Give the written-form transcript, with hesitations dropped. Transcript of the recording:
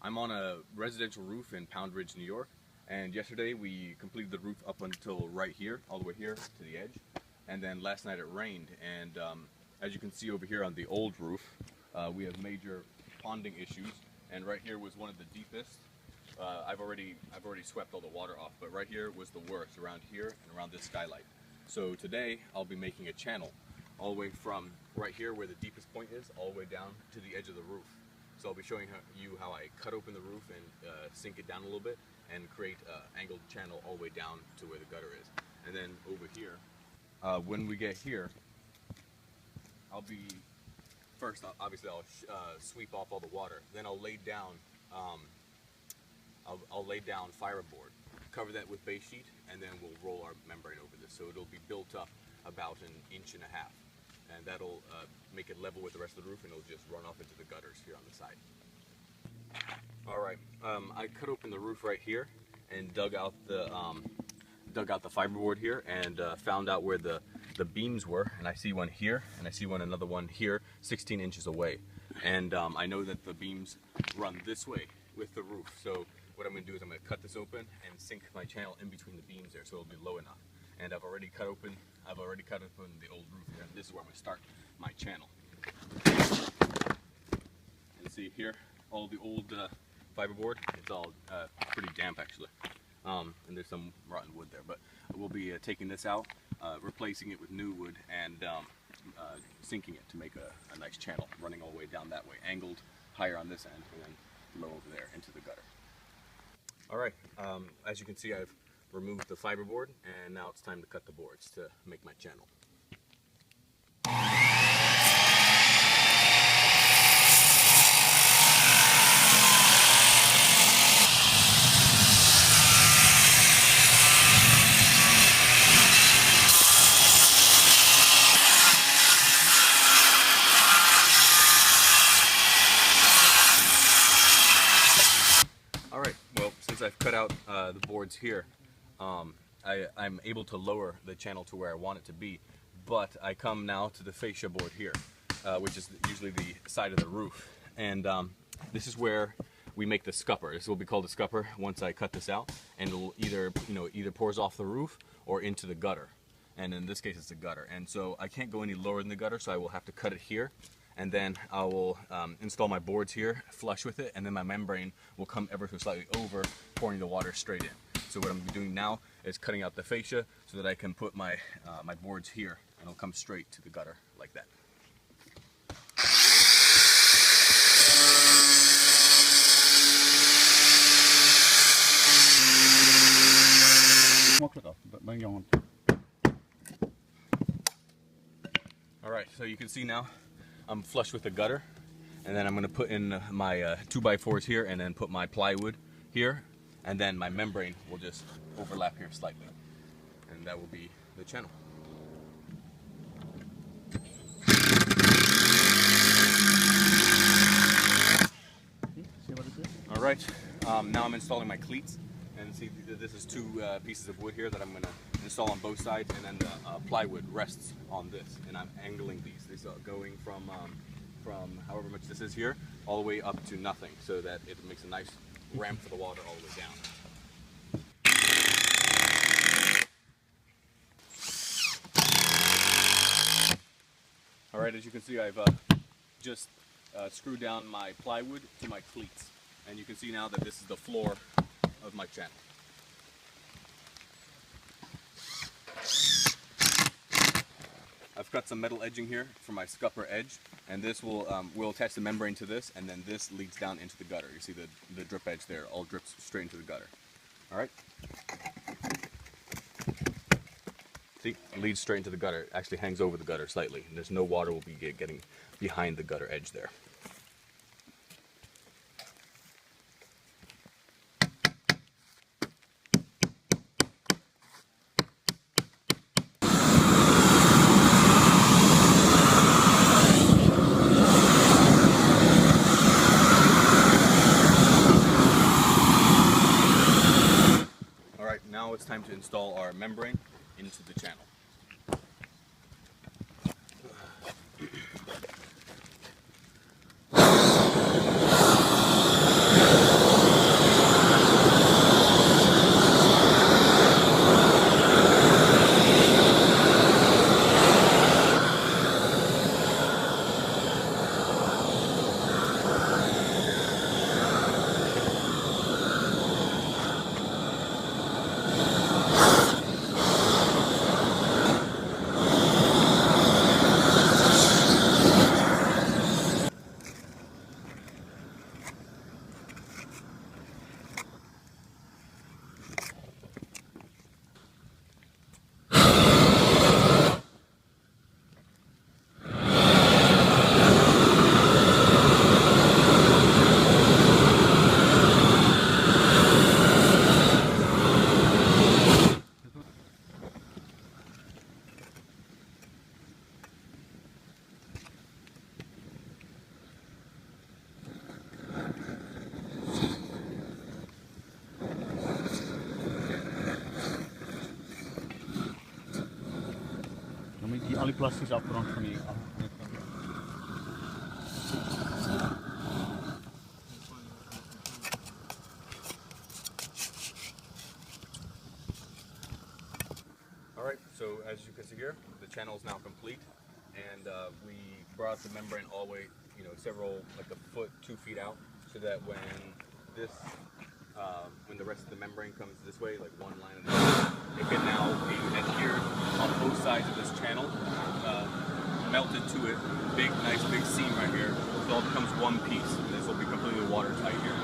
I'm on a residential roof in Pound Ridge, New York, and yesterday we completed the roof up until right here, all the way here to the edge, and then last night it rained, and as you can see over here on the old roof, we have major ponding issues, and right here was one of the deepest. I've already swept all the water off, but right here was the worst, around here and around this skylight. So today I'll be making a channel all the way from right here where the deepest point is, all the way down to the edge of the roof. So I'll be showing you how I cut open the roof and sink it down a little bit and create an angled channel all the way down to where the gutter is. And then over here, when we get here, I'll sweep off all the water. Then I'll lay down I'll lay down fiberboard, cover that with base sheet, and then we'll roll our membrane over this. So it'll be built up about 1.5 inches, and that'll make it level with the rest of the roof, and it'll just run off into the gutters here on the side. Alright, I cut open the roof right here and dug out the fiberboard here, and found out where the beams were, and I see one here, and I see another one here, 16 inches away. And I know that the beams run this way with the roof, so what I'm going to do is I'm going to cut this open and sink my channel in between the beams there, so it'll be low enough. And I've already cut open the old roof here, and this is where I'm going to start my channel. And see here, all the old fiberboard, it's all pretty damp actually, and there's some rotten wood there, but we'll be taking this out, replacing it with new wood, and sinking it to make a nice channel running all the way down that way, angled higher on this end and then low over there into the gutter. Alright, as you can see, I've removed the fiberboard, and now it's time to cut the boards to make my channel. Alright, well, since I've cut out the boards here, I'm able to lower the channel to where I want it to be, but I come now to the fascia board here, which is usually the side of the roof, and this is where we make the scupper. This will be called a scupper once I cut this out, and it'll either pours off the roof or into the gutter, and in this case it's the gutter, and so I can't go any lower than the gutter, so I will have to cut it here, and then I will install my boards here flush with it, and then my membrane will come ever so slightly over, pouring the water straight in. So what I'm doing now is cutting out the fascia so that I can put my my boards here, and it'll come straight to the gutter like that. Alright, so you can see now I'm flush with the gutter, and then I'm going to put in my 2x4s here, and then put my plywood here, and then my membrane will just overlap here slightly, and that will be the channel. Alright, now I'm installing my cleats, and see this is two pieces of wood here that I'm going to install on both sides, and then the plywood rests on this, and I'm angling these. These are going from however much this is here all the way up to nothing, so that it makes a nice ramp for the water all the way down. Alright, as you can see, I've just screwed down my plywood to my cleats, and you can see now that this is the floor of my channel. I've cut some metal edging here for my scupper edge, and this will we'll attach the membrane to this, and then this leads down into the gutter. You see the drip edge there, all drips straight into the gutter. Alright? See, it leads straight into the gutter. It actually hangs over the gutter slightly, and there's no water will be getting behind the gutter edge there. Now it's time to install our membrane into the channel. only plastic is up front for me. Alright, so as you can see here, the channel is now complete, and we brought the membrane all the way, like a foot, 2 feet out, so that when the rest of the membrane comes this way, like one line of it can now be adhered on both sides of this channel, melted to it, nice big seam right here, so it all becomes one piece. This will be completely watertight here.